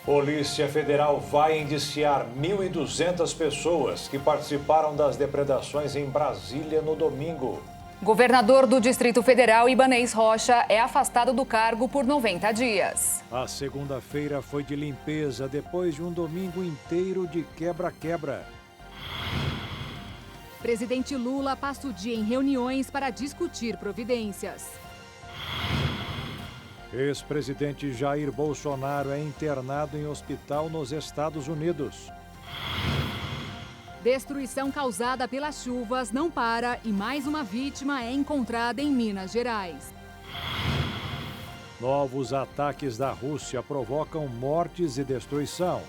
Polícia Federal vai indiciar 1.200 pessoas que participaram das depredações em Brasília no domingo. Governador do Distrito Federal, Ibanez Rocha, é afastado do cargo por 90 dias. A segunda-feira foi de limpeza depois de um domingo inteiro de quebra-quebra. Presidente Lula passa o dia em reuniões para discutir providências. Ex-presidente Jair Bolsonaro é internado em hospital nos Estados Unidos. Destruição causada pelas chuvas não para e mais uma vítima é encontrada em Minas Gerais. Novos ataques da Rússia provocam mortes e destruição.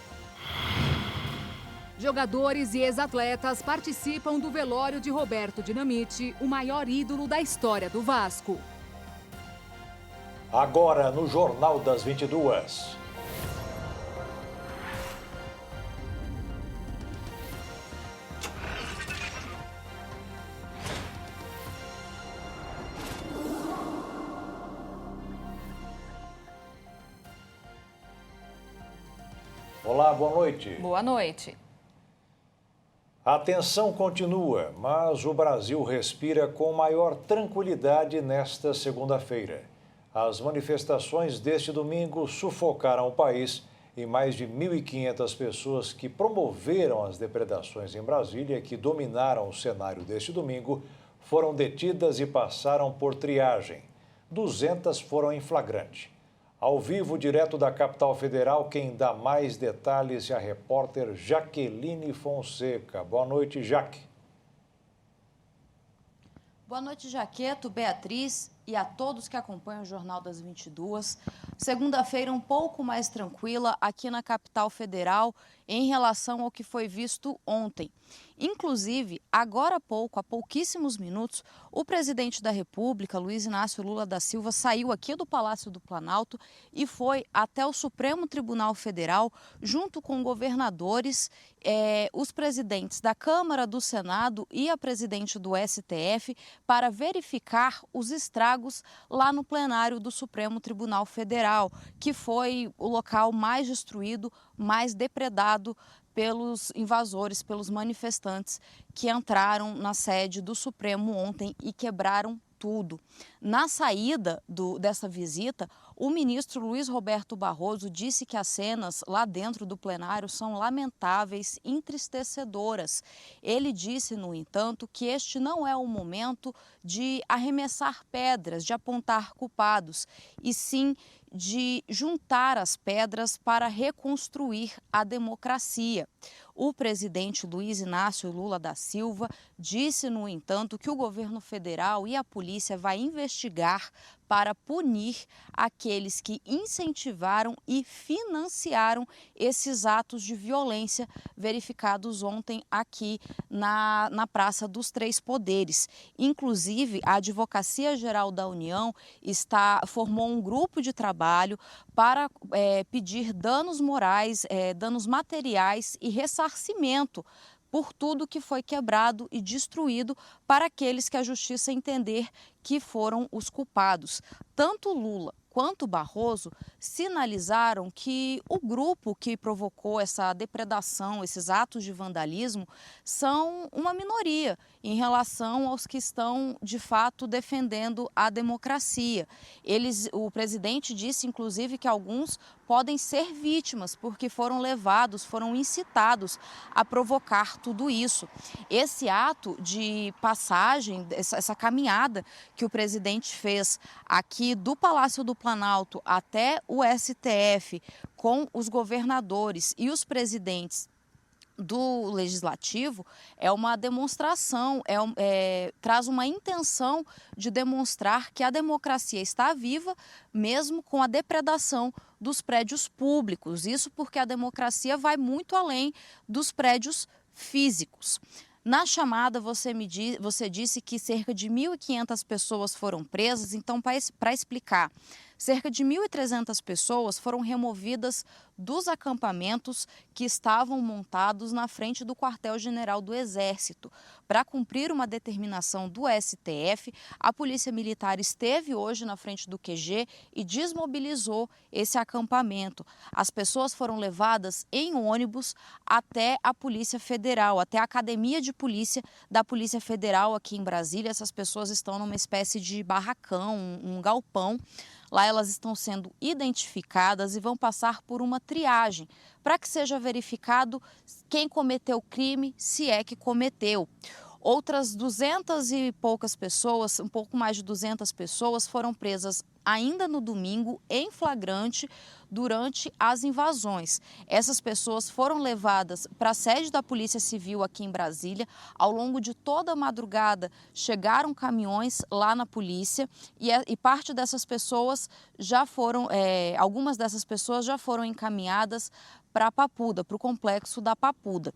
Jogadores e ex-atletas participam do velório de Roberto Dinamite, o maior ídolo da história do Vasco. Agora no Jornal das 22. Olá, boa noite. Boa noite. A tensão continua, mas o Brasil respira com maior tranquilidade nesta segunda-feira. As manifestações deste domingo sufocaram o país e mais de 1.500 pessoas que promoveram as depredações em Brasília, que dominaram o cenário deste domingo, foram detidas e passaram por triagem. 200 foram em flagrante. Ao vivo, direto da capital federal, quem dá mais detalhes é a repórter Jaqueline Fonseca. Boa noite, Jaque. Boa noite, Jaqueto, Beatriz e a todos que acompanham o Jornal das 22. Segunda-feira um pouco mais tranquila aqui na capital federal em relação ao que foi visto ontem. Inclusive, agora há pouco, há pouquíssimos minutos, o presidente da República, Luiz Inácio Lula da Silva, saiu aqui do Palácio do Planalto e foi até o Supremo Tribunal Federal, junto com governadores, os presidentes da Câmara, do Senado e a presidente do STF, para verificar os estragos lá no plenário do Supremo Tribunal Federal, que foi o local mais destruído, mais depredado pelos invasores, pelos manifestantes que entraram na sede do Supremo ontem e quebraram tudo. Na saída dessa visita, o ministro Luiz Roberto Barroso disse que as cenas lá dentro do plenário são lamentáveis, entristecedoras. Ele disse, no entanto, que este não é o momento de arremessar pedras, de apontar culpados, e sim de juntar as pedras para reconstruir a democracia. O presidente Luiz Inácio Lula da Silva disse, no entanto, que o governo federal e a polícia vai investigar para punir aqueles que incentivaram e financiaram esses atos de violência verificados ontem aqui na Praça dos Três Poderes. Inclusive, a Advocacia Geral da União formou um grupo de trabalho para pedir danos morais, danos materiais e ressarcimento por tudo que foi quebrado e destruído para aqueles que a justiça entender que foram os culpados. Tanto Lula quanto Barroso sinalizaram que o grupo que provocou essa depredação, esses atos de vandalismo, são uma minoria em relação aos que estão, de fato, defendendo a democracia. O presidente disse, inclusive, que alguns podem ser vítimas porque foram levados, foram incitados a provocar tudo isso. Esse ato de passagem, essa caminhada que o presidente fez aqui do Palácio do Planalto até o STF com os governadores e os presidentes do Legislativo, é uma demonstração, traz uma intenção de demonstrar que a democracia está viva, mesmo com a depredação dos prédios públicos. Isso porque a democracia vai muito além dos prédios físicos. Na chamada, você disse que cerca de 1.500 pessoas foram presas. Então, para explicar, cerca de 1.300 pessoas foram removidas dos acampamentos que estavam montados na frente do quartel-general do Exército. Para cumprir uma determinação do STF, a Polícia Militar esteve hoje na frente do QG e desmobilizou esse acampamento. As pessoas foram levadas em ônibus até a Polícia Federal, até a Academia de Polícia da Polícia Federal aqui em Brasília. Essas pessoas estão numa espécie de barracão, um galpão. Lá elas estão sendo identificadas e vão passar por uma triagem para que seja verificado quem cometeu o crime, se é que cometeu. Outras 200 e poucas pessoas, um pouco mais de 200 pessoas, foram presas ainda no domingo em flagrante durante as invasões. Essas pessoas foram levadas para a sede da Polícia Civil aqui em Brasília. Ao longo de toda a madrugada chegaram caminhões lá na polícia e parte dessas pessoas já foram, algumas dessas pessoas já foram encaminhadas para a Papuda, para o complexo da Papuda.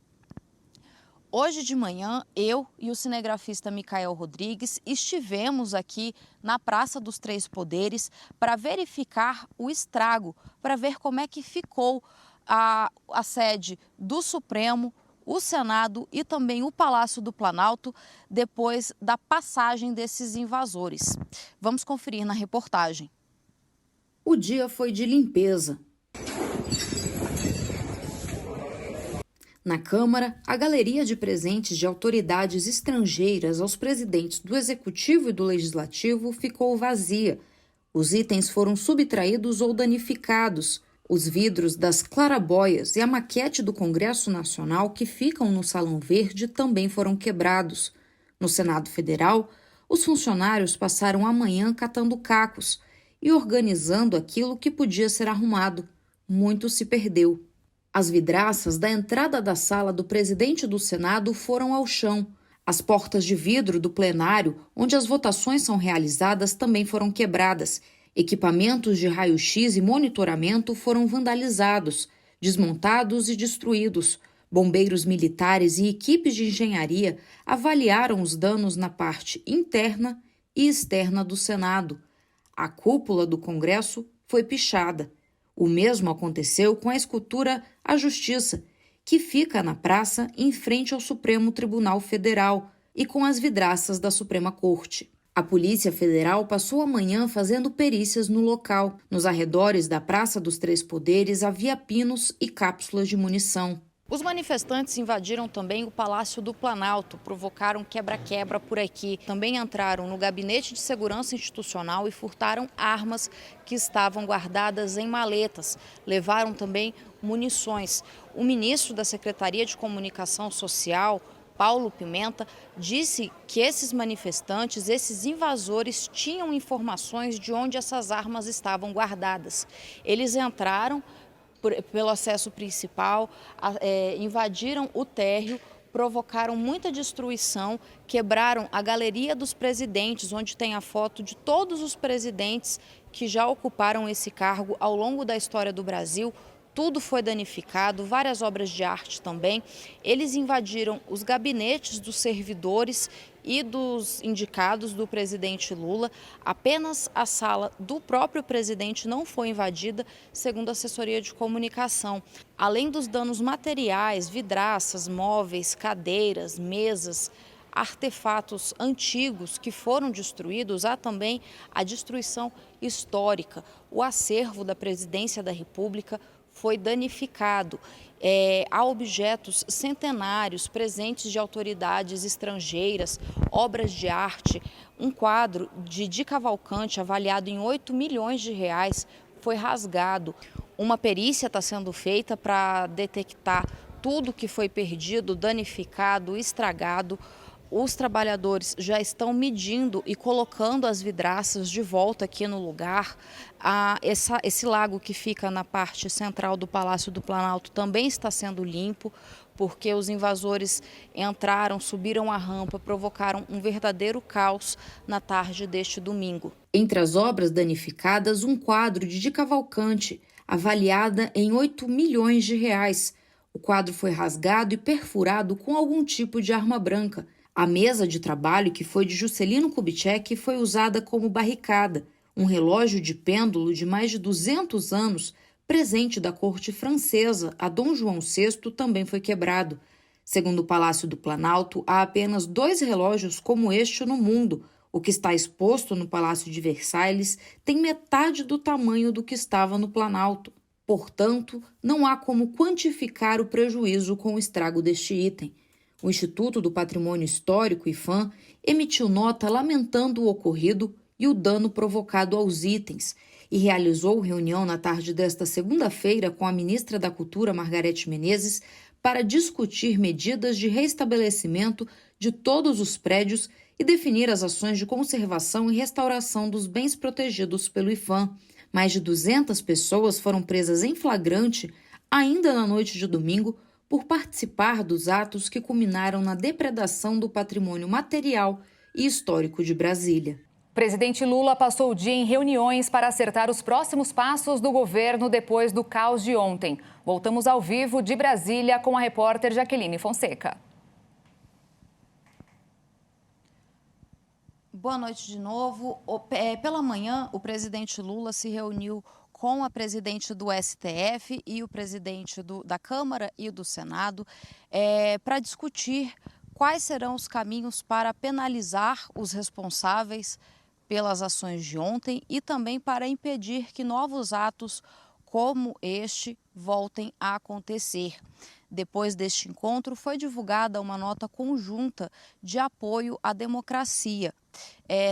Hoje de manhã, eu e o cinegrafista Micael Rodrigues estivemos aqui na Praça dos Três Poderes para verificar o estrago, para ver como é que ficou a sede do Supremo, o Senado e também o Palácio do Planalto depois da passagem desses invasores. Vamos conferir na reportagem. O dia foi de limpeza. Na Câmara, a galeria de presentes de autoridades estrangeiras aos presidentes do Executivo e do Legislativo ficou vazia. Os itens foram subtraídos ou danificados. Os vidros das clarabóias e a maquete do Congresso Nacional, que ficam no Salão Verde, também foram quebrados. No Senado Federal, os funcionários passaram a manhã catando cacos e organizando aquilo que podia ser arrumado. Muito se perdeu. As vidraças da entrada da sala do presidente do Senado foram ao chão. As portas de vidro do plenário, onde as votações são realizadas, também foram quebradas. Equipamentos de raio-x e monitoramento foram vandalizados, desmontados e destruídos. Bombeiros militares e equipes de engenharia avaliaram os danos na parte interna e externa do Senado. A cúpula do Congresso foi pichada. O mesmo aconteceu com a escultura A Justiça, que fica na praça em frente ao Supremo Tribunal Federal, e com as vidraças da Suprema Corte. A Polícia Federal passou a manhã fazendo perícias no local. Nos arredores da Praça dos Três Poderes havia pinos e cápsulas de munição. Os manifestantes invadiram também o Palácio do Planalto, provocaram quebra-quebra por aqui. Também entraram no Gabinete de Segurança Institucional e furtaram armas que estavam guardadas em maletas. Levaram também munições. O ministro da Secretaria de Comunicação Social, Paulo Pimenta, disse que esses manifestantes, esses invasores, tinham informações de onde essas armas estavam guardadas. Eles entraram pelo acesso principal, invadiram o térreo, provocaram muita destruição, quebraram a galeria dos presidentes, onde tem a foto de todos os presidentes que já ocuparam esse cargo ao longo da história do Brasil. Tudo foi danificado, várias obras de arte também. Eles invadiram os gabinetes dos servidores e dos indicados do presidente Lula. Apenas a sala do próprio presidente não foi invadida, segundo a assessoria de comunicação. Além dos danos materiais, vidraças, móveis, cadeiras, mesas, artefatos antigos que foram destruídos, há também a destruição histórica. O acervo da Presidência da República foi danificado. Há objetos centenários presentes de autoridades estrangeiras, obras de arte, um quadro de Di Cavalcanti avaliado em 8 milhões de reais foi rasgado. Uma perícia está sendo feita para detectar tudo que foi perdido, danificado, estragado. Os trabalhadores já estão medindo e colocando as vidraças de volta aqui no lugar. Esse lago que fica na parte central do Palácio do Planalto também está sendo limpo, porque os invasores entraram, subiram a rampa, provocaram um verdadeiro caos na tarde deste domingo. Entre as obras danificadas, um quadro de Di Cavalcanti, avaliada em 8 milhões de reais. O quadro foi rasgado e perfurado com algum tipo de arma branca. A mesa de trabalho, que foi de Juscelino Kubitschek, foi usada como barricada. Um relógio de pêndulo de mais de 200 anos, presente da corte francesa a Dom João VI, também foi quebrado. Segundo o Palácio do Planalto, há apenas 2 relógios como este no mundo. O que está exposto no Palácio de Versalhes tem metade do tamanho do que estava no Planalto. Portanto, não há como quantificar o prejuízo com o estrago deste item. O Instituto do Patrimônio Histórico, IPHAN, emitiu nota lamentando o ocorrido e o dano provocado aos itens e realizou reunião na tarde desta segunda-feira com a ministra da Cultura, Margarete Menezes, para discutir medidas de restabelecimento de todos os prédios e definir as ações de conservação e restauração dos bens protegidos pelo IPHAN. Mais de 200 pessoas foram presas em flagrante ainda na noite de domingo por participar dos atos que culminaram na depredação do patrimônio material e histórico de Brasília. Presidente Lula passou o dia em reuniões para acertar os próximos passos do governo depois do caos de ontem. Voltamos ao vivo de Brasília com a repórter Jaqueline Fonseca. Boa noite de novo. Pela manhã, o presidente Lula se reuniu com a presidente do STF e o presidente da Câmara e do Senado para discutir quais serão os caminhos para penalizar os responsáveis pelas ações de ontem e também para impedir que novos atos como este voltem a acontecer. Depois deste encontro, foi divulgada uma nota conjunta de apoio à democracia.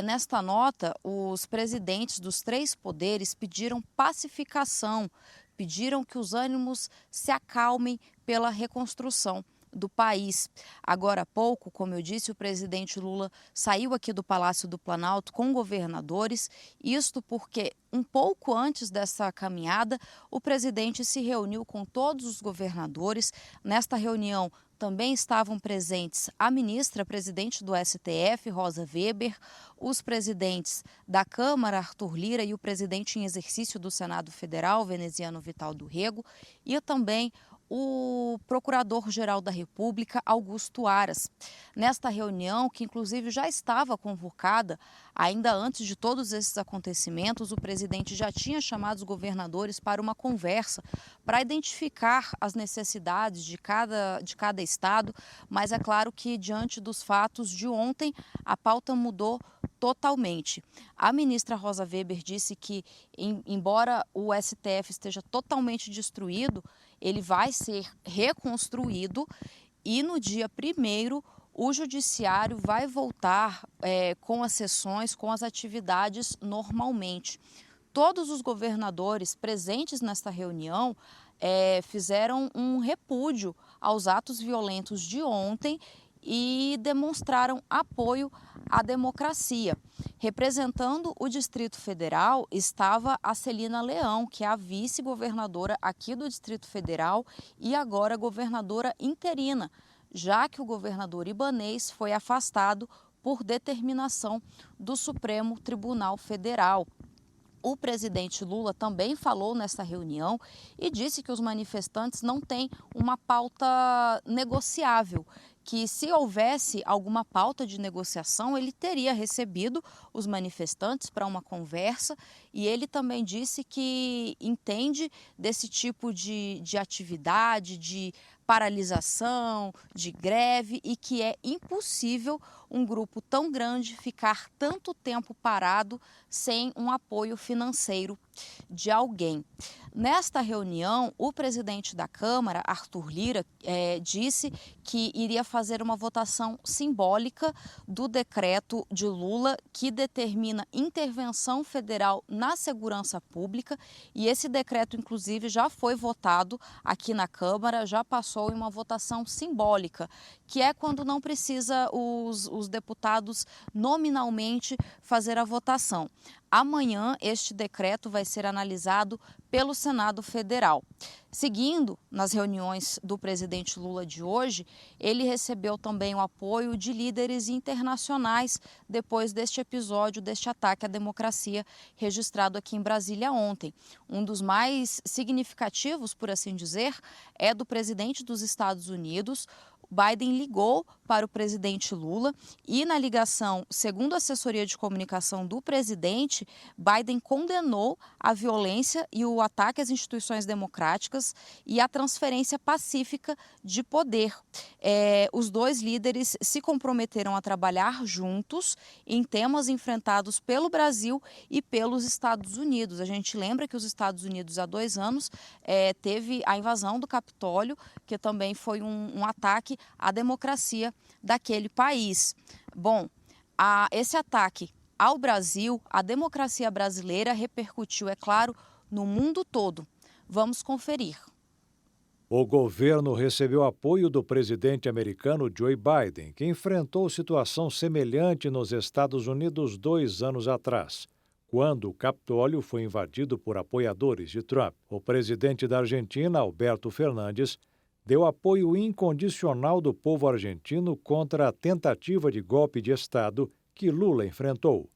Nesta nota, os presidentes dos 3 poderes pediram pacificação, pediram que os ânimos se acalmem pela reconstrução do país. Agora há pouco, como eu disse, o presidente Lula saiu aqui do Palácio do Planalto com governadores, isto porque um pouco antes dessa caminhada, o presidente se reuniu com todos os governadores. Nesta reunião também estavam presentes a ministra presidente do STF, Rosa Weber, os presidentes da Câmara, Arthur Lira, e o presidente em exercício do Senado Federal, veneziano Vital do Rego, e também o Procurador-Geral da República, Augusto Aras. Nesta reunião, que inclusive já estava convocada, ainda antes de todos esses acontecimentos, o presidente já tinha chamado os governadores para uma conversa para identificar as necessidades de cada estado, mas é claro que diante dos fatos de ontem, a pauta mudou totalmente. A ministra Rosa Weber disse que, embora o STF esteja totalmente destruído, ele vai ser reconstruído e no dia 1º o judiciário vai voltar com as sessões, com as atividades normalmente. Todos os governadores presentes nesta reunião fizeram um repúdio aos atos violentos de ontem e demonstraram apoio à democracia. Representando o Distrito Federal estava a Celina Leão, que é a vice-governadora aqui do Distrito Federal e agora governadora interina, já que o governador Ibanez foi afastado por determinação do Supremo Tribunal Federal. O presidente Lula também falou nessa reunião e disse que os manifestantes não têm uma pauta negociável, que se houvesse alguma pauta de negociação, ele teria recebido os manifestantes para uma conversa, e ele também disse que entende desse tipo de atividade, de paralisação, de greve, e que é impossível um grupo tão grande ficar tanto tempo parado sem um apoio financeiro de alguém. Nesta reunião, o presidente da Câmara, Arthur Lira, disse que iria fazer uma votação simbólica do decreto de Lula que determina intervenção federal na segurança pública, e esse decreto, inclusive, já foi votado aqui na Câmara, já passou em uma votação simbólica, que é quando não precisa os deputados nominalmente fazer a votação. Amanhã, este decreto vai ser analisado pelo Senado Federal. Seguindo nas reuniões do presidente Lula de hoje, ele recebeu também o apoio de líderes internacionais depois deste episódio, deste ataque à democracia registrado aqui em Brasília ontem. Um dos mais significativos, por assim dizer, é do presidente dos Estados Unidos, Biden ligou para o presidente Lula e, na ligação, segundo a assessoria de comunicação do presidente, Biden condenou a violência e o ataque às instituições democráticas e a transferência pacífica de poder. Os dois líderes se comprometeram a trabalhar juntos em temas enfrentados pelo Brasil e pelos Estados Unidos. A gente lembra que os Estados Unidos, há 2 anos, teve a invasão do Capitólio, que também foi um ataque à democracia daquele país. Bom, esse ataque ao Brasil, a democracia brasileira repercutiu, é claro, no mundo todo. Vamos conferir. O governo recebeu apoio do presidente americano Joe Biden, que enfrentou situação semelhante nos Estados Unidos 2 anos atrás, quando o Capitólio foi invadido por apoiadores de Trump. O presidente da Argentina, Alberto Fernandes, deu apoio incondicional do povo argentino contra a tentativa de golpe de Estado que Lula enfrentou.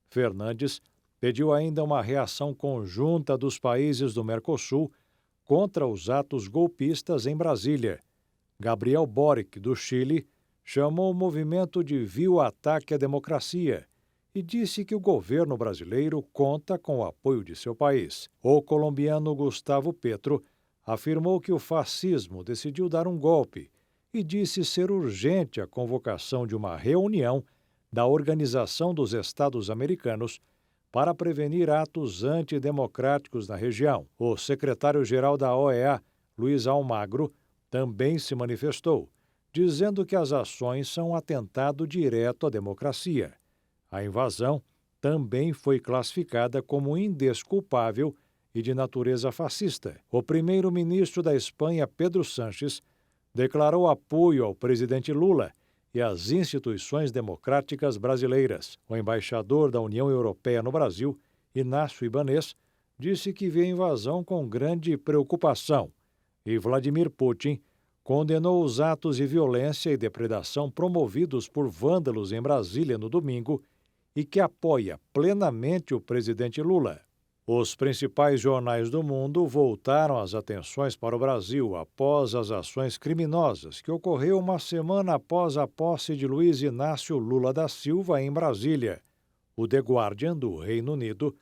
Fernandes pediu ainda uma reação conjunta dos países do Mercosul contra os atos golpistas em Brasília. Gabriel Boric, do Chile, chamou o movimento de vil ataque à democracia e disse que o governo brasileiro conta com o apoio de seu país. O colombiano Gustavo Petro afirmou que o fascismo decidiu dar um golpe e disse ser urgente a convocação de uma reunião da Organização dos Estados Americanos para prevenir atos antidemocráticos na região. O secretário-geral da OEA, Luiz Almagro, também se manifestou, dizendo que as ações são um atentado direto à democracia. A invasão também foi classificada como indesculpável e de natureza fascista. O primeiro-ministro da Espanha, Pedro Sánchez, declarou apoio ao presidente Lula e às instituições democráticas brasileiras. O embaixador da União Europeia no Brasil, Inácio Ibanez, disse que vê a invasão com grande preocupação e Vladimir Putin condenou os atos de violência e depredação promovidos por vândalos em Brasília no domingo e que apoia plenamente o presidente Lula. Os principais jornais do mundo voltaram as atenções para o Brasil após as ações criminosas que ocorreu uma semana após a posse de Luiz Inácio Lula da Silva em Brasília. O The Guardian, do Reino Unido,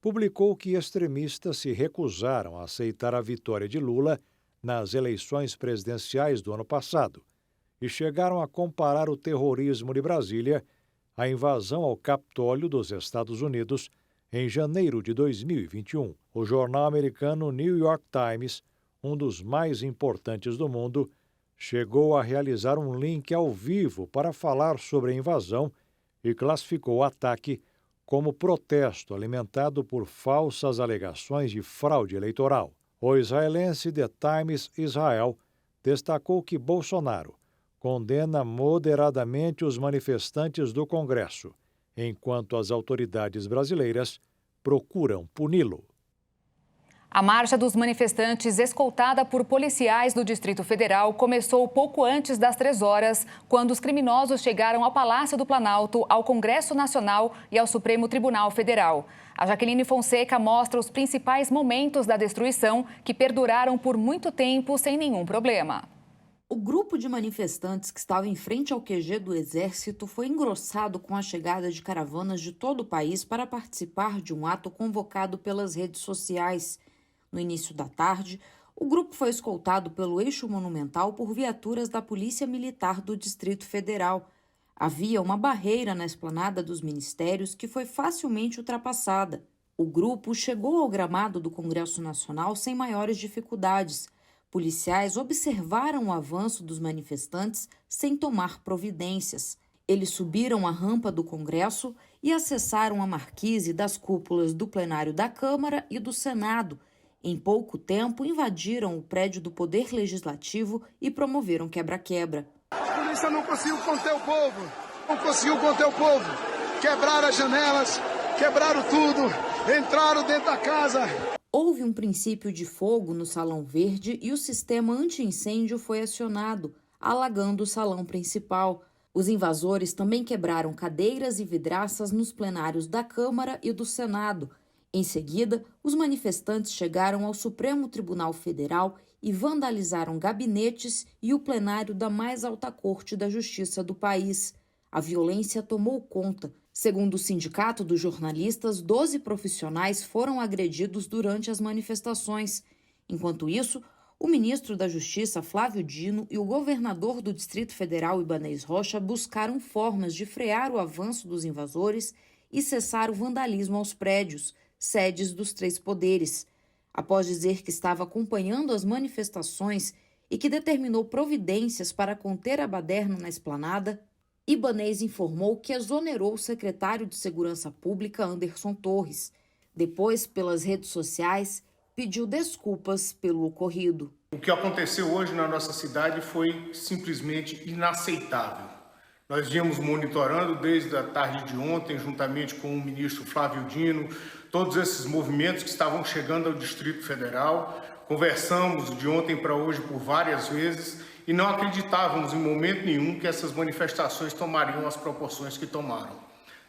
publicou que extremistas se recusaram a aceitar a vitória de Lula nas eleições presidenciais do ano passado e chegaram a comparar o terrorismo de Brasília à invasão ao Capitólio dos Estados Unidos em janeiro de 2021. O jornal americano New York Times, um dos mais importantes do mundo, chegou a realizar um link ao vivo para falar sobre a invasão e classificou o ataque como protesto alimentado por falsas alegações de fraude eleitoral. O israelense The Times Israel destacou que Bolsonaro condena moderadamente os manifestantes do Congresso, enquanto as autoridades brasileiras procuram puni-lo. A marcha dos manifestantes, escoltada por policiais do Distrito Federal, começou pouco antes das 3 horas, quando os criminosos chegaram ao Palácio do Planalto, ao Congresso Nacional e ao Supremo Tribunal Federal. A Jaqueline Fonseca mostra os principais momentos da destruição, que perduraram por muito tempo sem nenhum problema. O grupo de manifestantes que estava em frente ao QG do Exército foi engrossado com a chegada de caravanas de todo o país para participar de um ato convocado pelas redes sociais. No início da tarde, o grupo foi escoltado pelo Eixo Monumental por viaturas da Polícia Militar do Distrito Federal. Havia uma barreira na esplanada dos ministérios que foi facilmente ultrapassada. O grupo chegou ao gramado do Congresso Nacional sem maiores dificuldades. Policiais observaram o avanço dos manifestantes sem tomar providências. Eles subiram a rampa do Congresso e acessaram a marquise das cúpulas do plenário da Câmara e do Senado. Em pouco tempo, invadiram o prédio do Poder Legislativo e promoveram quebra-quebra. A polícia não conseguiu conter o povo. Não conseguiu conter o povo. Quebraram as janelas, quebraram tudo, entraram dentro da casa. Houve um princípio de fogo no Salão Verde e o sistema anti-incêndio foi acionado, alagando o salão principal. Os invasores também quebraram cadeiras e vidraças nos plenários da Câmara e do Senado. Em seguida, os manifestantes chegaram ao Supremo Tribunal Federal e vandalizaram gabinetes e o plenário da mais alta corte da justiça do país. A violência tomou conta. Segundo o Sindicato dos Jornalistas, 12 profissionais foram agredidos durante as manifestações. Enquanto isso, o ministro da Justiça, Flávio Dino, e o governador do Distrito Federal, Ibanez Rocha, buscaram formas de frear o avanço dos invasores e cessar o vandalismo aos prédios, sedes dos três poderes. Após dizer que estava acompanhando as manifestações e que determinou providências para conter a baderna na esplanada, Ibanez informou que exonerou o secretário de Segurança Pública, Anderson Torres. Depois, pelas redes sociais, pediu desculpas pelo ocorrido. O que aconteceu hoje na nossa cidade foi simplesmente inaceitável. Nós viemos monitorando desde a tarde de ontem, juntamente com o ministro Flávio Dino, todos esses movimentos que estavam chegando ao Distrito Federal. Conversamos de ontem para hoje por várias vezes e não acreditávamos em momento nenhum que essas manifestações tomariam as proporções que tomaram.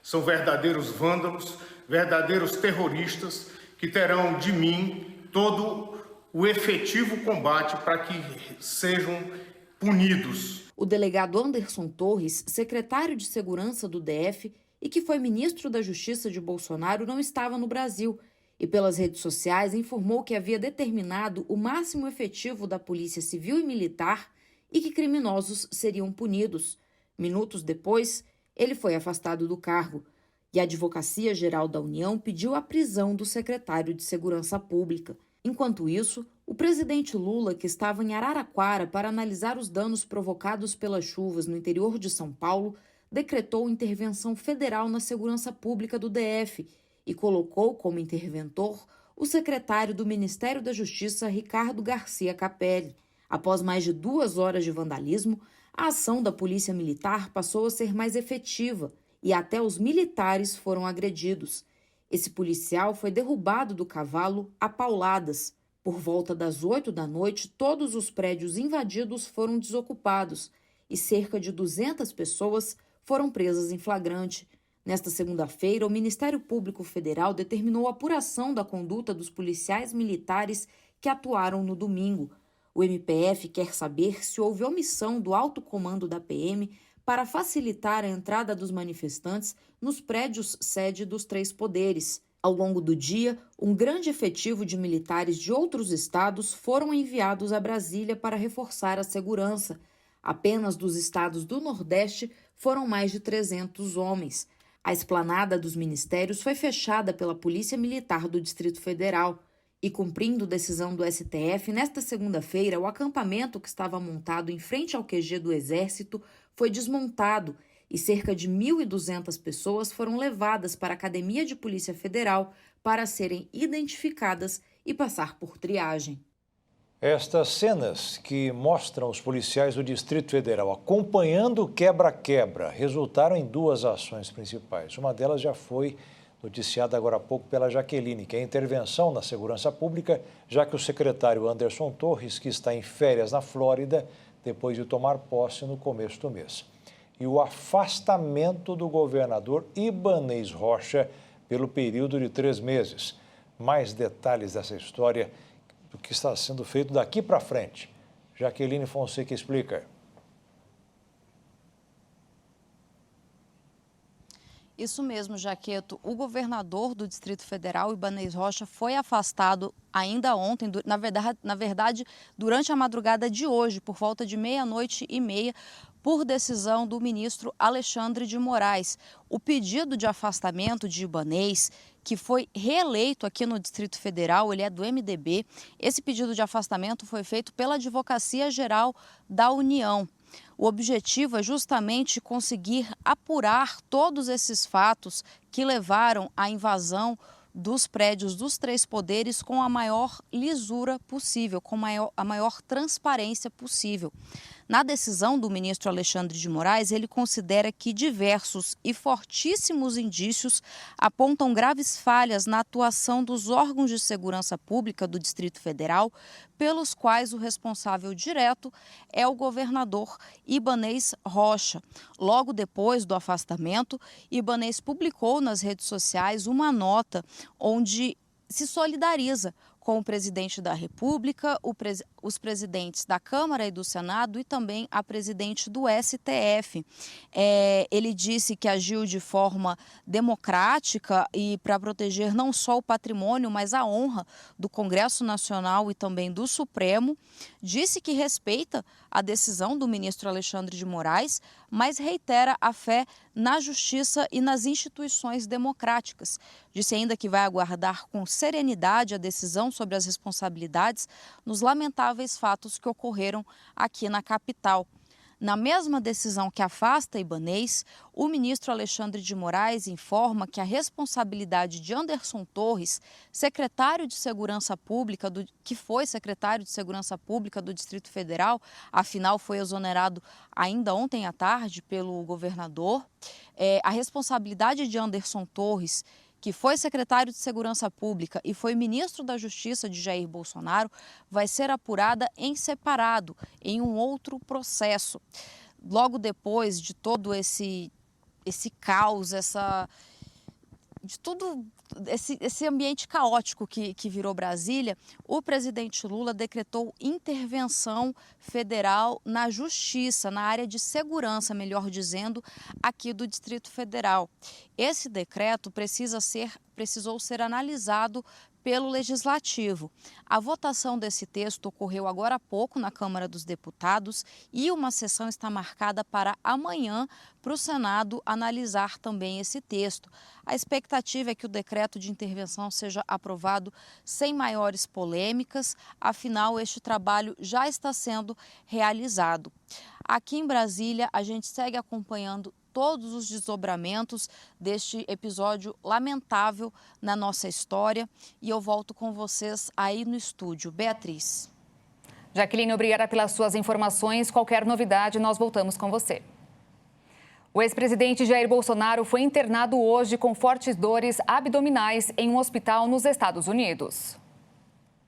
São verdadeiros vândalos, verdadeiros terroristas que terão de mim todo o efetivo combate para que sejam punidos. O delegado Anderson Torres, secretário de Segurança do DF e que foi ministro da Justiça de Bolsonaro, não estava no Brasil e, pelas redes sociais, informou que havia determinado o máximo efetivo da Polícia Civil e Militar e que criminosos seriam punidos. Minutos depois, ele foi afastado do cargo e a Advocacia Geral da União pediu a prisão do secretário de Segurança Pública. Enquanto isso, o presidente Lula, que estava em Araraquara para analisar os danos provocados pelas chuvas no interior de São Paulo, decretou intervenção federal na segurança pública do DF e colocou como interventor o secretário do Ministério da Justiça, Ricardo Garcia Capelli. Após mais de 2 horas de vandalismo, a ação da Polícia Militar passou a ser mais efetiva e até os militares foram agredidos. Esse policial foi derrubado do cavalo a pauladas. Por volta das 8 da noite, todos os prédios invadidos foram desocupados e cerca de 200 pessoas foram presas em flagrante. Nesta segunda-feira, o Ministério Público Federal determinou a apuração da conduta dos policiais militares que atuaram no domingo. O MPF quer saber se houve omissão do alto comando da PM para facilitar a entrada dos manifestantes nos prédios sede dos três poderes. Ao longo do dia, um grande efetivo de militares de outros estados foram enviados a Brasília para reforçar a segurança. Apenas dos estados do Nordeste foram mais de 300 homens. A esplanada dos ministérios foi fechada pela Polícia Militar do Distrito Federal. E cumprindo decisão do STF, nesta segunda-feira, o acampamento que estava montado em frente ao QG do Exército foi desmontado e cerca de 1.200 pessoas foram levadas para a Academia de Polícia Federal para serem identificadas e passar por triagem. Estas cenas que mostram os policiais do Distrito Federal acompanhando o quebra-quebra resultaram em 2 ações principais. Uma delas já foi noticiada agora há pouco pela Jaqueline, que é a intervenção na segurança pública, já que o secretário Anderson Torres, que está em férias na Flórida, depois de tomar posse no começo do mês. E o afastamento do governador Ibanez Rocha pelo período de 3 meses. Mais detalhes dessa história, do que está sendo feito daqui para frente. Jaqueline Fonseca explica. Isso mesmo, Jaqueto. O governador do Distrito Federal, Ibanez Rocha, foi afastado ainda ontem, na verdade, durante a madrugada de hoje, por volta de 00:30, por decisão do ministro Alexandre de Moraes. O pedido de afastamento de Ibanez, que foi reeleito aqui no Distrito Federal, ele é do MDB, esse pedido de afastamento foi feito pela Advocacia Geral da União. O objetivo é justamente conseguir apurar todos esses fatos que levaram à invasão dos prédios dos três poderes com a maior lisura possível, com a maior transparência possível. Na decisão do ministro Alexandre de Moraes, ele considera que diversos e fortíssimos indícios apontam graves falhas na atuação dos órgãos de segurança pública do Distrito Federal, pelos quais o responsável direto é o governador Ibanez Rocha. Logo depois do afastamento, Ibanez publicou nas redes sociais uma nota onde se solidariza com o presidente da República, os presidentes da Câmara e do Senado e também a presidente do STF. Ele disse que agiu de forma democrática e para proteger não só o patrimônio, mas a honra do Congresso Nacional e também do Supremo. Disse que respeita a decisão do ministro Alexandre de Moraes, mas reitera a fé na justiça e nas instituições democráticas. Disse ainda que vai aguardar com serenidade a decisão sobre as responsabilidades nos lamentáveis fatos que ocorreram aqui na capital. Na mesma decisão que afasta Ibanez, o ministro Alexandre de Moraes informa que a responsabilidade de Anderson Torres, secretário de Segurança Pública, que foi secretário de Segurança Pública do Distrito Federal, afinal foi exonerado ainda ontem à tarde pelo governador, a responsabilidade de Anderson Torres, que foi secretário de Segurança Pública e foi ministro da Justiça de Jair Bolsonaro, vai ser apurada em separado, em um outro processo. Logo depois de todo esse caos, esse ambiente caótico que virou Brasília, o presidente Lula decretou intervenção federal na justiça, na área de segurança, melhor dizendo, aqui do Distrito Federal. Esse decreto precisou ser analisado pelo Legislativo. A votação desse texto ocorreu agora há pouco na Câmara dos Deputados e uma sessão está marcada para amanhã para o Senado analisar também esse texto. A expectativa é que o decreto de intervenção seja aprovado sem maiores polêmicas, afinal este trabalho já está sendo realizado. Aqui em Brasília, a gente segue acompanhando todos os desdobramentos deste episódio lamentável na nossa história e eu volto com vocês aí no estúdio. Beatriz. Jaqueline, obrigada pelas suas informações. Qualquer novidade, nós voltamos com você. O ex-presidente Jair Bolsonaro foi internado hoje com fortes dores abdominais em um hospital nos Estados Unidos.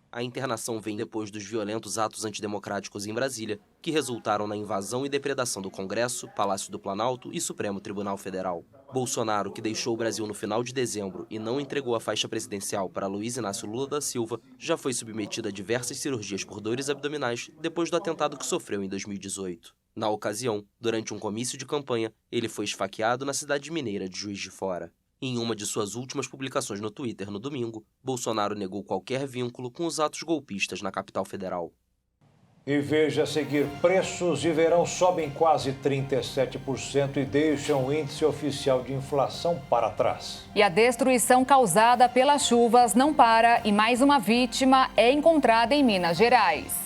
A internação vem depois dos violentos atos antidemocráticos em Brasília, que resultaram na invasão e depredação do Congresso, Palácio do Planalto e Supremo Tribunal Federal. Bolsonaro, que deixou o Brasil no final de dezembro e não entregou a faixa presidencial para Luiz Inácio Lula da Silva, já foi submetido a diversas cirurgias por dores abdominais depois do atentado que sofreu em 2018. Na ocasião, durante um comício de campanha, ele foi esfaqueado na cidade mineira de Juiz de Fora. Em uma de suas últimas publicações no Twitter no domingo, Bolsonaro negou qualquer vínculo com os atos golpistas na capital federal. E veja a seguir, preços de verão sobem quase 37% e deixam o índice oficial de inflação para trás. E a destruição causada pelas chuvas não para e mais uma vítima é encontrada em Minas Gerais.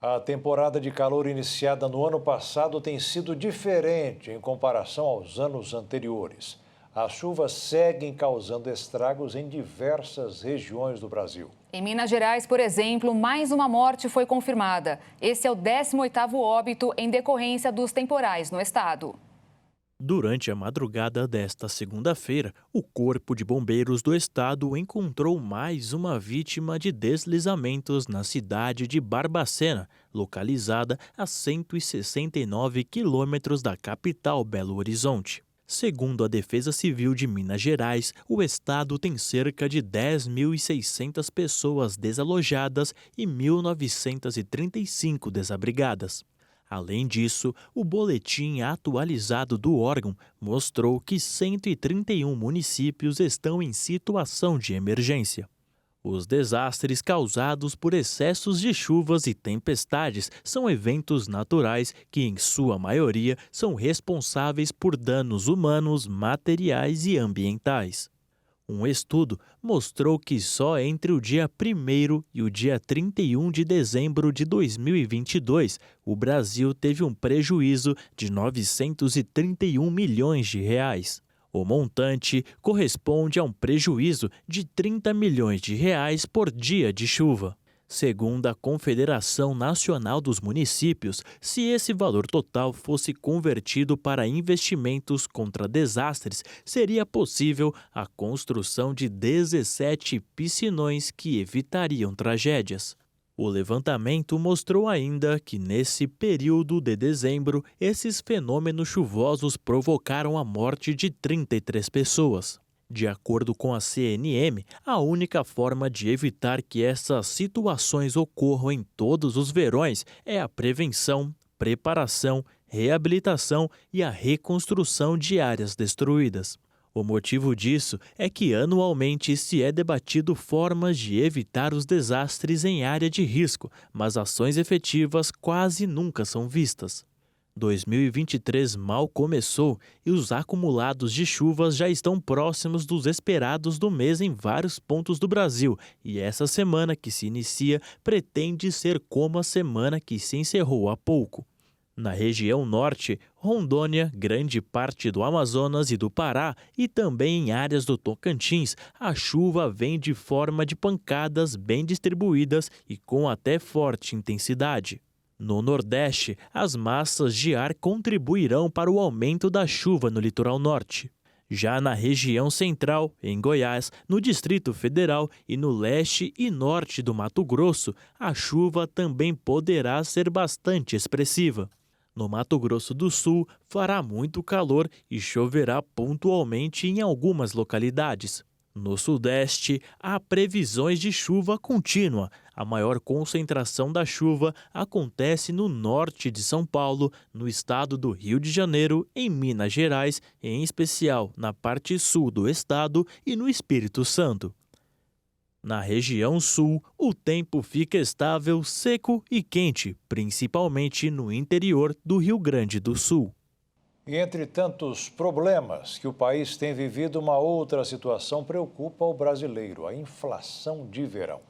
A temporada de calor iniciada no ano passado tem sido diferente em comparação aos anos anteriores. As chuvas seguem causando estragos em diversas regiões do Brasil. Em Minas Gerais, por exemplo, mais uma morte foi confirmada. Esse é o 18º óbito em decorrência dos temporais no estado. Durante a madrugada desta segunda-feira, o Corpo de Bombeiros do Estado encontrou mais uma vítima de deslizamentos na cidade de Barbacena, localizada a 169 quilômetros da capital Belo Horizonte. Segundo a Defesa Civil de Minas Gerais, o estado tem cerca de 10.600 pessoas desalojadas e 1.935 desabrigadas. Além disso, o boletim atualizado do órgão mostrou que 131 municípios estão em situação de emergência. Os desastres causados por excessos de chuvas e tempestades são eventos naturais que, em sua maioria, são responsáveis por danos humanos, materiais e ambientais. Um estudo mostrou que só entre o dia 1º e o dia 31 de dezembro de 2022, o Brasil teve um prejuízo de 931 milhões de reais. O montante corresponde a um prejuízo de 30 milhões de reais por dia de chuva. Segundo a Confederação Nacional dos Municípios, se esse valor total fosse convertido para investimentos contra desastres, seria possível a construção de 17 piscinões que evitariam tragédias. O levantamento mostrou ainda que, nesse período de dezembro, esses fenômenos chuvosos provocaram a morte de 33 pessoas. De acordo com a CNM, a única forma de evitar que essas situações ocorram em todos os verões é a prevenção, preparação, reabilitação e a reconstrução de áreas destruídas. O motivo disso é que anualmente se é debatido formas de evitar os desastres em área de risco, mas ações efetivas quase nunca são vistas. 2023 mal começou e os acumulados de chuvas já estão próximos dos esperados do mês em vários pontos do Brasil, e essa semana que se inicia pretende ser como a semana que se encerrou há pouco. Na região norte, Rondônia, grande parte do Amazonas e do Pará e também em áreas do Tocantins, a chuva vem de forma de pancadas bem distribuídas e com até forte intensidade. No Nordeste, as massas de ar contribuirão para o aumento da chuva no litoral norte. Já na região central, em Goiás, no Distrito Federal e no leste e norte do Mato Grosso, a chuva também poderá ser bastante expressiva. No Mato Grosso do Sul, fará muito calor e choverá pontualmente em algumas localidades. No Sudeste, há previsões de chuva contínua. A maior concentração da chuva acontece no norte de São Paulo, no estado do Rio de Janeiro, em Minas Gerais, em especial na parte sul do estado e no Espírito Santo. Na região sul, o tempo fica estável, seco e quente, principalmente no interior do Rio Grande do Sul. E entre tantos problemas que o país tem vivido, uma outra situação preocupa o brasileiro, a inflação de verão.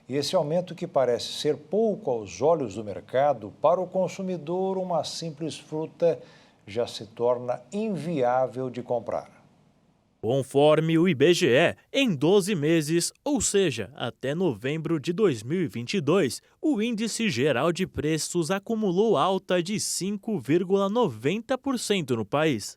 E esse aumento, que parece ser pouco aos olhos do mercado, para o consumidor, uma simples fruta já se torna inviável de comprar. Conforme o IBGE, em 12 meses, ou seja, até novembro de 2022, o Índice Geral de Preços acumulou alta de 5,90% no país.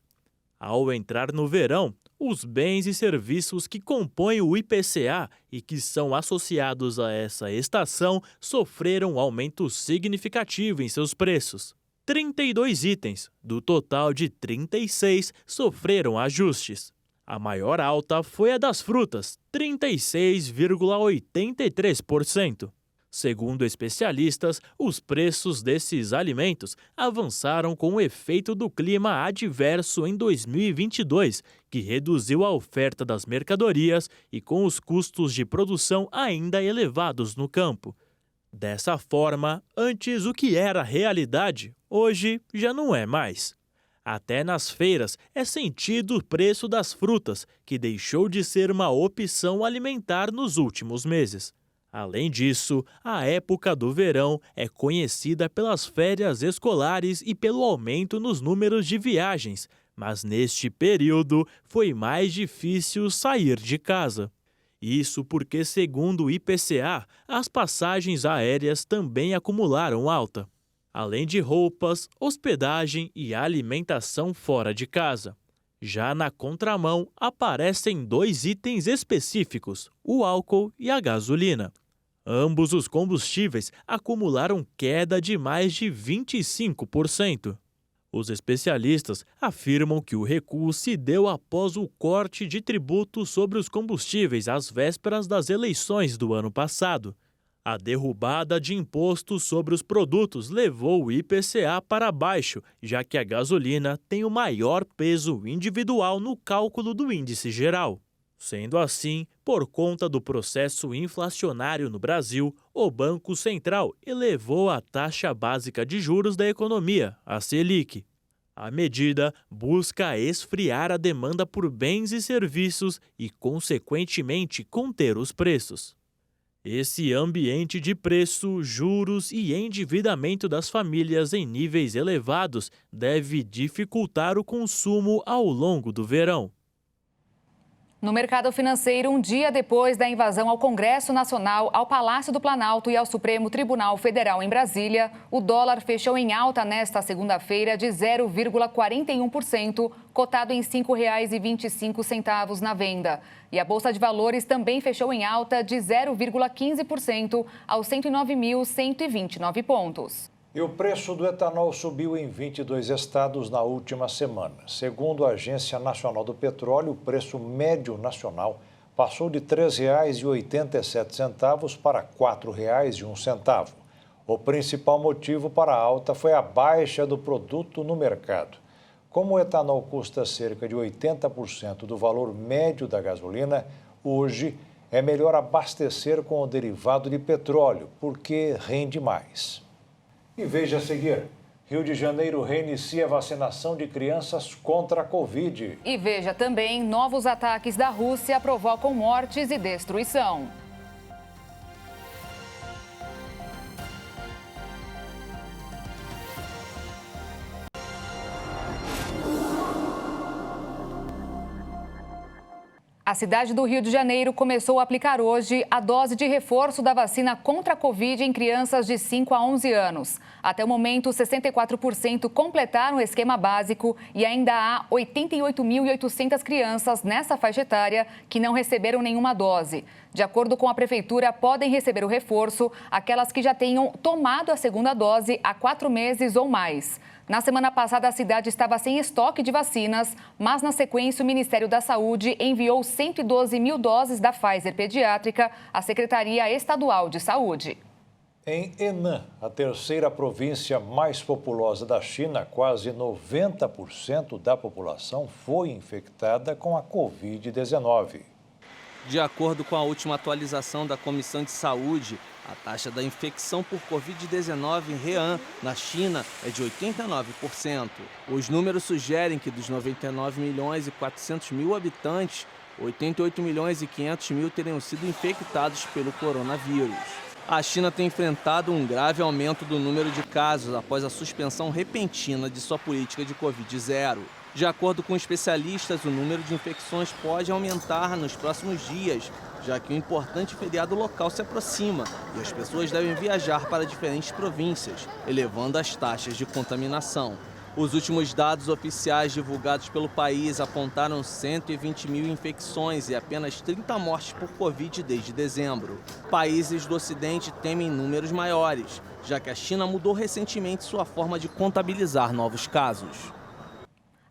Ao entrar no verão, os bens e serviços que compõem o IPCA e que são associados a essa estação sofreram aumento significativo em seus preços. 32 itens, do total de 36, sofreram ajustes. A maior alta foi a das frutas, 36,83%. Segundo especialistas, os preços desses alimentos avançaram com o efeito do clima adverso em 2022, que reduziu a oferta das mercadorias e com os custos de produção ainda elevados no campo. Dessa forma, antes o que era realidade, hoje já não é mais. Até nas feiras é sentido o preço das frutas, que deixou de ser uma opção alimentar nos últimos meses. Além disso, a época do verão é conhecida pelas férias escolares e pelo aumento nos números de viagens, mas neste período foi mais difícil sair de casa. Isso porque, segundo o IPCA, as passagens aéreas também acumularam alta, além de roupas, hospedagem e alimentação fora de casa. Já na contramão, aparecem 2 itens específicos, o álcool e a gasolina. Ambos os combustíveis acumularam queda de mais de 25%. Os especialistas afirmam que o recuo se deu após o corte de tributos sobre os combustíveis às vésperas das eleições do ano passado. A derrubada de impostos sobre os produtos levou o IPCA para baixo, já que a gasolina tem o maior peso individual no cálculo do índice geral. Sendo assim, por conta do processo inflacionário no Brasil, o Banco Central elevou a taxa básica de juros da economia, a Selic. A medida busca esfriar a demanda por bens e serviços e, consequentemente, conter os preços. Esse ambiente de preço, juros e endividamento das famílias em níveis elevados deve dificultar o consumo ao longo do verão. No mercado financeiro, um dia depois da invasão ao Congresso Nacional, ao Palácio do Planalto e ao Supremo Tribunal Federal em Brasília, o dólar fechou em alta nesta segunda-feira de 0,41%, cotado em R$ 5,25 na venda. E a Bolsa de Valores também fechou em alta de 0,15% aos 109.129 pontos. E o preço do etanol subiu em 22 estados na última semana. Segundo a Agência Nacional do Petróleo, o preço médio nacional passou de R$ 3,87 para R$ 4,01. O principal motivo para a alta foi a baixa do produto no mercado. Como o etanol custa cerca de 80% do valor médio da gasolina, hoje é melhor abastecer com o derivado de petróleo, porque rende mais. E veja a seguir, Rio de Janeiro reinicia a vacinação de crianças contra a Covid. E veja também, novos ataques da Rússia provocam mortes e destruição. A cidade do Rio de Janeiro começou a aplicar hoje a dose de reforço da vacina contra a Covid em crianças de 5 a 11 anos. Até o momento, 64% completaram o esquema básico e ainda há 88.800 crianças nessa faixa etária que não receberam nenhuma dose. De acordo com a Prefeitura, podem receber o reforço aquelas que já tenham tomado a segunda dose há 4 meses ou mais. Na semana passada, a cidade estava sem estoque de vacinas, mas na sequência o Ministério da Saúde enviou 112 mil doses da Pfizer pediátrica à Secretaria Estadual de Saúde. Em Henan, a terceira província mais populosa da China, quase 90% da população foi infectada com a Covid-19. De acordo com a última atualização da Comissão de Saúde, a taxa da infecção por Covid-19 em Henan, na China, é de 89%. Os números sugerem que dos 99 milhões e 400 mil habitantes, 88 milhões e 500 mil teriam sido infectados pelo coronavírus. A China tem enfrentado um grave aumento do número de casos após a suspensão repentina de sua política de Covid-0. De acordo com especialistas, o número de infecções pode aumentar nos próximos dias, já que um importante feriado local se aproxima e as pessoas devem viajar para diferentes províncias, elevando as taxas de contaminação. Os últimos dados oficiais divulgados pelo país apontaram 120 mil infecções e apenas 30 mortes por Covid desde dezembro. Países do Ocidente temem números maiores, já que a China mudou recentemente sua forma de contabilizar novos casos.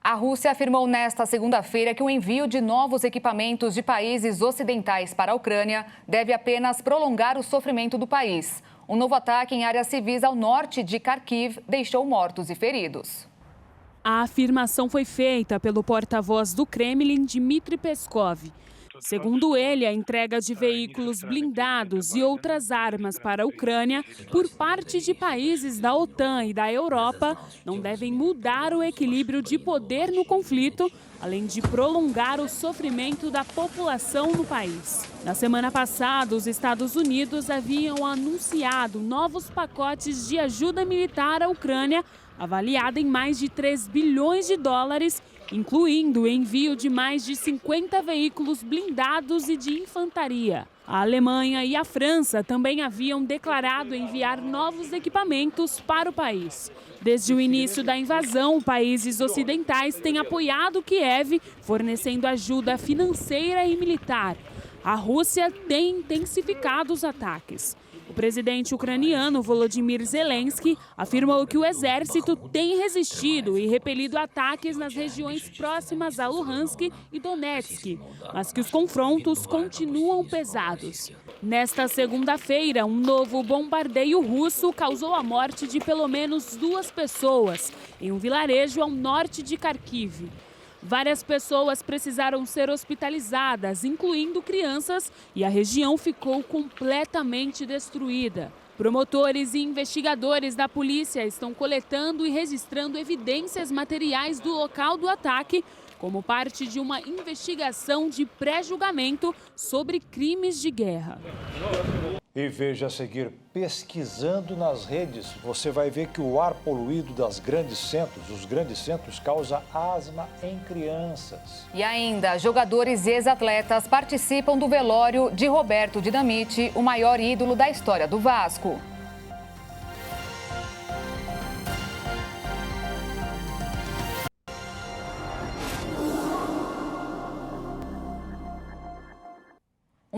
A Rússia afirmou nesta segunda-feira que o envio de novos equipamentos de países ocidentais para a Ucrânia deve apenas prolongar o sofrimento do país. Um novo ataque em áreas civis ao norte de Kharkiv deixou mortos e feridos. A afirmação foi feita pelo porta-voz do Kremlin, Dmitry Peskov. Segundo ele, a entrega de veículos blindados e outras armas para a Ucrânia por parte de países da OTAN e da Europa não devem mudar o equilíbrio de poder no conflito, além de prolongar o sofrimento da população no país. Na semana passada, os Estados Unidos haviam anunciado novos pacotes de ajuda militar à Ucrânia, avaliada em mais de 3 bilhões de dólares, incluindo o envio de mais de 50 veículos blindados e de infantaria. A Alemanha e a França também haviam declarado enviar novos equipamentos para o país. Desde o início da invasão, países ocidentais têm apoiado Kiev, fornecendo ajuda financeira e militar. A Rússia tem intensificado os ataques. O presidente ucraniano Volodymyr Zelensky afirmou que o exército tem resistido e repelido ataques nas regiões próximas a Luhansk e Donetsk, mas que os confrontos continuam pesados. Nesta segunda-feira, um novo bombardeio russo causou a morte de pelo menos 2 pessoas em um vilarejo ao norte de Kharkiv. Várias pessoas precisaram ser hospitalizadas, incluindo crianças, e a região ficou completamente destruída. Promotores e investigadores da polícia estão coletando e registrando evidências materiais do local do ataque, como parte de uma investigação de pré-julgamento sobre crimes de guerra. E veja a seguir, pesquisando nas redes, você vai ver que o ar poluído dos grandes centros causa asma em crianças. E ainda, jogadores e ex-atletas participam do velório de Roberto Dinamite, o maior ídolo da história do Vasco.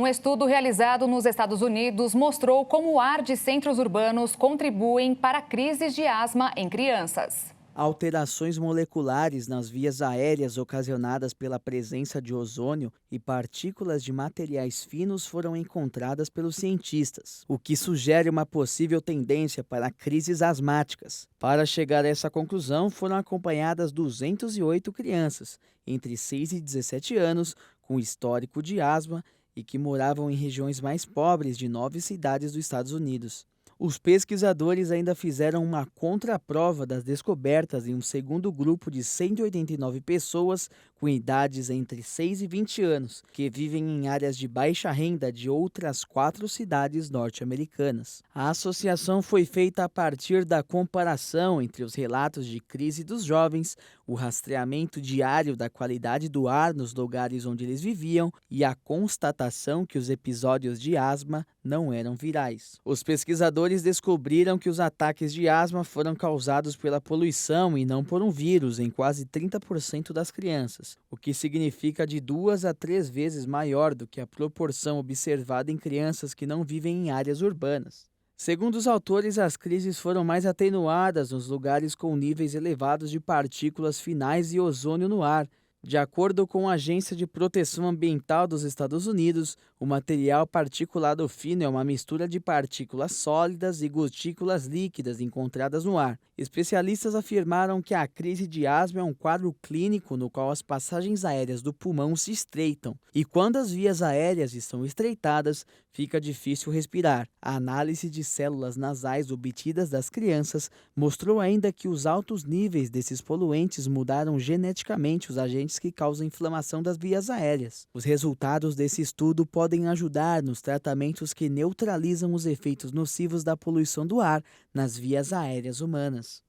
Um estudo realizado nos Estados Unidos mostrou como o ar de centros urbanos contribuem para crises de asma em crianças. Alterações moleculares nas vias aéreas ocasionadas pela presença de ozônio e partículas de materiais finos foram encontradas pelos cientistas, o que sugere uma possível tendência para crises asmáticas. Para chegar a essa conclusão, foram acompanhadas 208 crianças, entre 6 e 17 anos, com histórico de asma e que moravam em regiões mais pobres de 9 cidades dos Estados Unidos. Os pesquisadores ainda fizeram uma contraprova das descobertas em um segundo grupo de 189 pessoas com idades entre 6 e 20 anos, que vivem em áreas de baixa renda de outras 4 cidades norte-americanas. A associação foi feita a partir da comparação entre os relatos de crise dos jovens, o rastreamento diário da qualidade do ar nos lugares onde eles viviam e a constatação que os episódios de asma não eram virais. Os pesquisadores descobriram que os ataques de asma foram causados pela poluição e não por um vírus em quase 30% das crianças, o que significa de 2 a 3 vezes maior do que a proporção observada em crianças que não vivem em áreas urbanas. Segundo os autores, as crises foram mais atenuadas nos lugares com níveis elevados de partículas finais e ozônio no ar. De acordo com a Agência de Proteção Ambiental dos Estados Unidos, o material particulado fino é uma mistura de partículas sólidas e gotículas líquidas encontradas no ar. Especialistas afirmaram que a crise de asma é um quadro clínico no qual as passagens aéreas do pulmão se estreitam, e quando as vias aéreas estão estreitadas, fica difícil respirar. A análise de células nasais obtidas das crianças mostrou ainda que os altos níveis desses poluentes mudaram geneticamente os agentes que causam inflamação das vias aéreas. Os resultados desse estudo podem ajudar nos tratamentos que neutralizam os efeitos nocivos da poluição do ar nas vias aéreas humanas.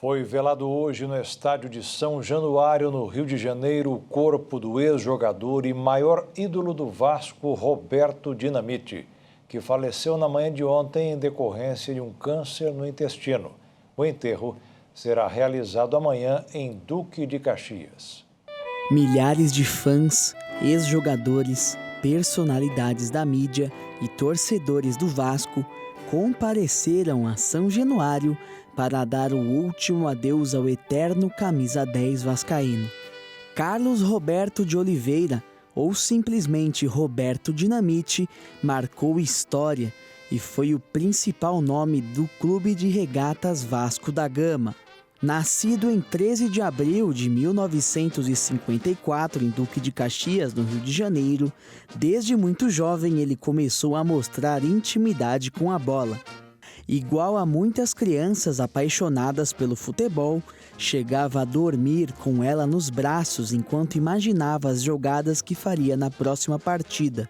Foi velado hoje no estádio de São Januário, no Rio de Janeiro, o corpo do ex-jogador e maior ídolo do Vasco, Roberto Dinamite, que faleceu na manhã de ontem em decorrência de um câncer no intestino. O enterro será realizado amanhã em Duque de Caxias. Milhares de fãs, ex-jogadores, personalidades da mídia e torcedores do Vasco compareceram a São Januário para dar o último adeus ao eterno camisa 10 vascaíno. Carlos Roberto de Oliveira, ou simplesmente Roberto Dinamite, marcou história e foi o principal nome do Clube de Regatas Vasco da Gama. Nascido em 13 de abril de 1954 em Duque de Caxias, no Rio de Janeiro, desde muito jovem ele começou a mostrar intimidade com a bola. Igual a muitas crianças apaixonadas pelo futebol, chegava a dormir com ela nos braços enquanto imaginava as jogadas que faria na próxima partida.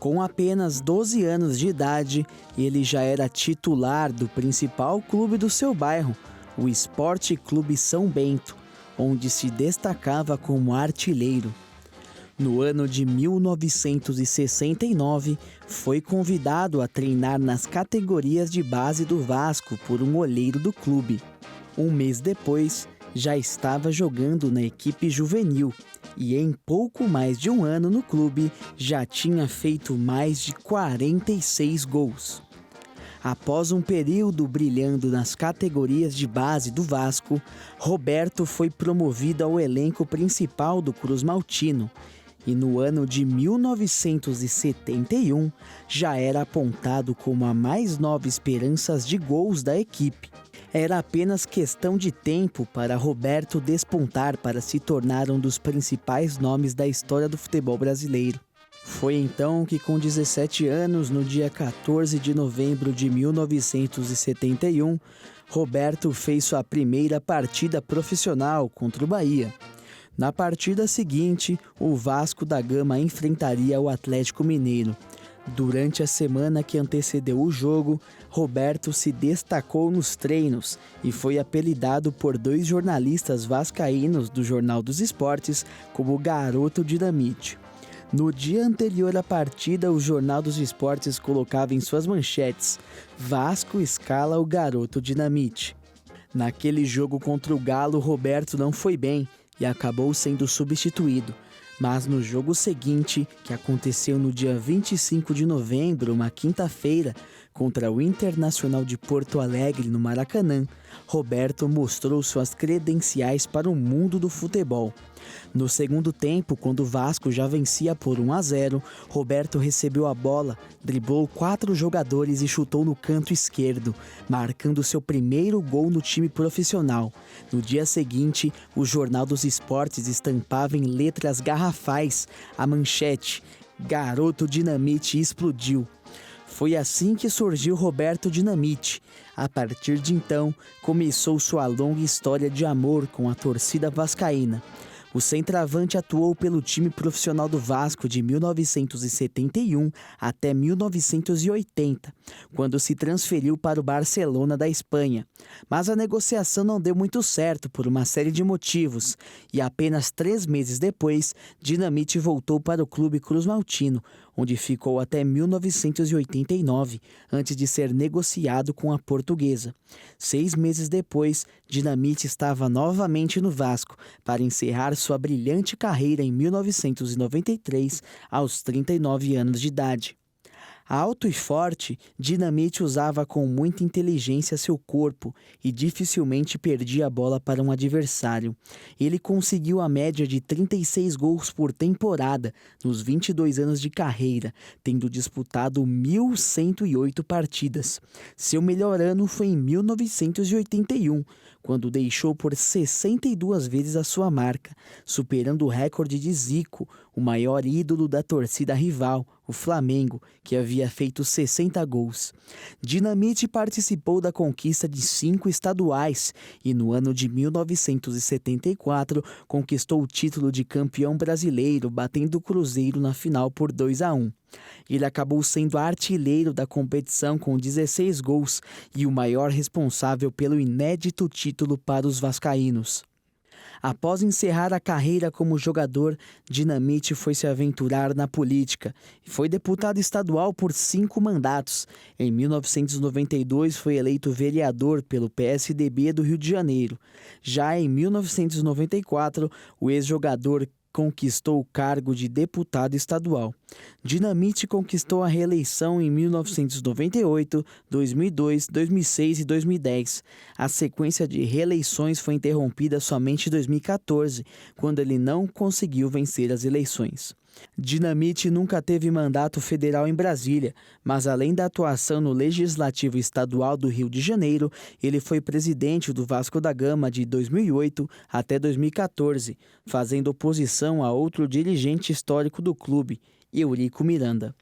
Com apenas 12 anos de idade, ele já era titular do principal clube do seu bairro, o Esporte Clube São Bento, onde se destacava como artilheiro. No ano de 1969, foi convidado a treinar nas categorias de base do Vasco por um olheiro do clube. Um mês depois, já estava jogando na equipe juvenil e em pouco mais de um ano no clube já tinha feito mais de 46 gols. Após um período brilhando nas categorias de base do Vasco, Roberto foi promovido ao elenco principal do Cruz Maltino e no ano de 1971 já era apontado como a mais nova esperança de gols da equipe. Era apenas questão de tempo para Roberto despontar para se tornar um dos principais nomes da história do futebol brasileiro. Foi então que, com 17 anos, no dia 14 de novembro de 1971, Roberto fez sua primeira partida profissional contra o Bahia. Na partida seguinte, o Vasco da Gama enfrentaria o Atlético Mineiro. Durante a semana que antecedeu o jogo, Roberto se destacou nos treinos e foi apelidado por 2 jornalistas vascaínos do Jornal dos Esportes como Garoto Dinamite. No dia anterior à partida, o Jornal dos Esportes colocava em suas manchetes: Vasco escala o Garoto Dinamite. Naquele jogo contra o Galo, Roberto não foi bem e acabou sendo substituído. Mas no jogo seguinte, que aconteceu no dia 25 de novembro, uma quinta-feira, contra o Internacional de Porto Alegre, no Maracanã, Roberto mostrou suas credenciais para o mundo do futebol. No segundo tempo, quando o Vasco já vencia por 1-0, Roberto recebeu a bola, driblou 4 jogadores e chutou no canto esquerdo, marcando seu primeiro gol no time profissional. No dia seguinte, o Jornal dos Esportes estampava em letras garrafais a manchete: Garoto Dinamite explodiu. Foi assim que surgiu Roberto Dinamite. A partir de então, começou sua longa história de amor com a torcida vascaína. O centroavante atuou pelo time profissional do Vasco de 1971 até 1980, quando se transferiu para o Barcelona da Espanha. Mas a negociação não deu muito certo por uma série de motivos, e apenas 3 meses depois, Dinamite voltou para o Clube Cruzmaltino, onde ficou até 1989, antes de ser negociado com a Portuguesa. 6 meses depois, Dinamite estava novamente no Vasco, para encerrar sua brilhante carreira em 1993, aos 39 anos de idade. Alto e forte, Dinamite usava com muita inteligência seu corpo e dificilmente perdia a bola para um adversário. Ele conseguiu a média de 36 gols por temporada nos 22 anos de carreira, tendo disputado 1.108 partidas. Seu melhor ano foi em 1981, quando deixou por 62 vezes a sua marca, superando o recorde de Zico, o maior ídolo da torcida rival, o Flamengo, que havia feito 60 gols. Dinamite participou da conquista de 5 estaduais e no ano de 1974 conquistou o título de campeão brasileiro, batendo o Cruzeiro na final por 2-1. Ele acabou sendo artilheiro da competição com 16 gols e o maior responsável pelo inédito título para os vascaínos. Após encerrar a carreira como jogador, Dinamite foi se aventurar na política e foi deputado estadual por 5 mandatos. Em 1992 foi eleito vereador pelo PSDB do Rio de Janeiro. Já em 1994, o ex-jogador conquistou o cargo de deputado estadual. Dinamite conquistou a reeleição em 1998, 2002, 2006 e 2010. A sequência de reeleições foi interrompida somente em 2014, quando ele não conseguiu vencer as eleições. Dinamite nunca teve mandato federal em Brasília, mas além da atuação no Legislativo Estadual do Rio de Janeiro, ele foi presidente do Vasco da Gama de 2008 até 2014, fazendo oposição a outro dirigente histórico do clube, Eurico Miranda.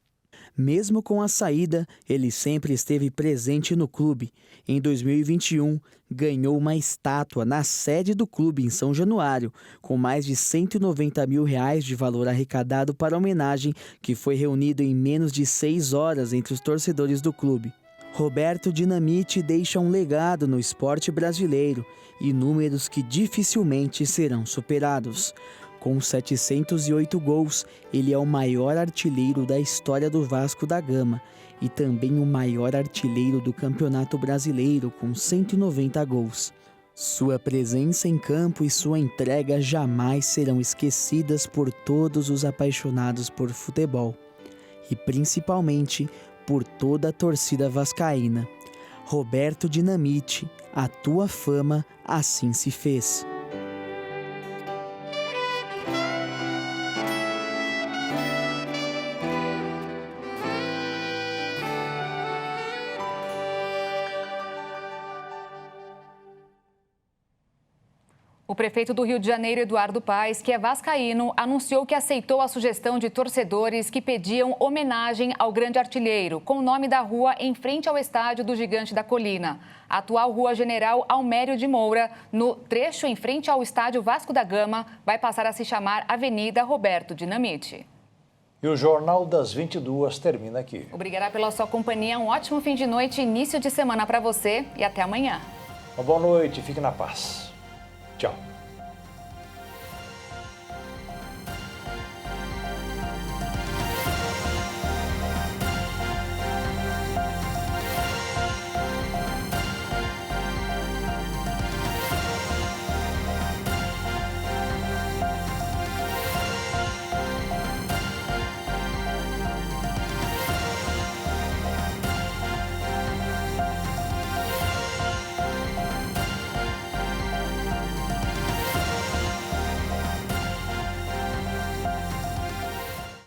Mesmo com a saída, ele sempre esteve presente no clube. Em 2021, ganhou uma estátua na sede do clube em São Januário, com mais de R$190 mil de valor arrecadado para a homenagem, que foi reunido em menos de 6 horas entre os torcedores do clube. Roberto Dinamite deixa um legado no esporte brasileiro e números que dificilmente serão superados. Com 708 gols, ele é o maior artilheiro da história do Vasco da Gama e também o maior artilheiro do Campeonato Brasileiro, com 190 gols. Sua presença em campo e sua entrega jamais serão esquecidas por todos os apaixonados por futebol e principalmente por toda a torcida vascaína. Roberto Dinamite, a tua fama assim se fez. O O prefeito do Rio de Janeiro, Eduardo Paes, que é vascaíno, anunciou que aceitou a sugestão de torcedores que pediam homenagem ao grande artilheiro, com o nome da rua em frente ao estádio do Gigante da Colina. A atual Rua General Almério de Moura, no trecho em frente ao estádio Vasco da Gama, vai passar a se chamar Avenida Roberto Dinamite. E o Jornal das 22 termina aqui. Obrigada pela sua companhia, um ótimo fim de noite, início de semana para você e até amanhã. Uma boa noite, fique na paz. Tchau.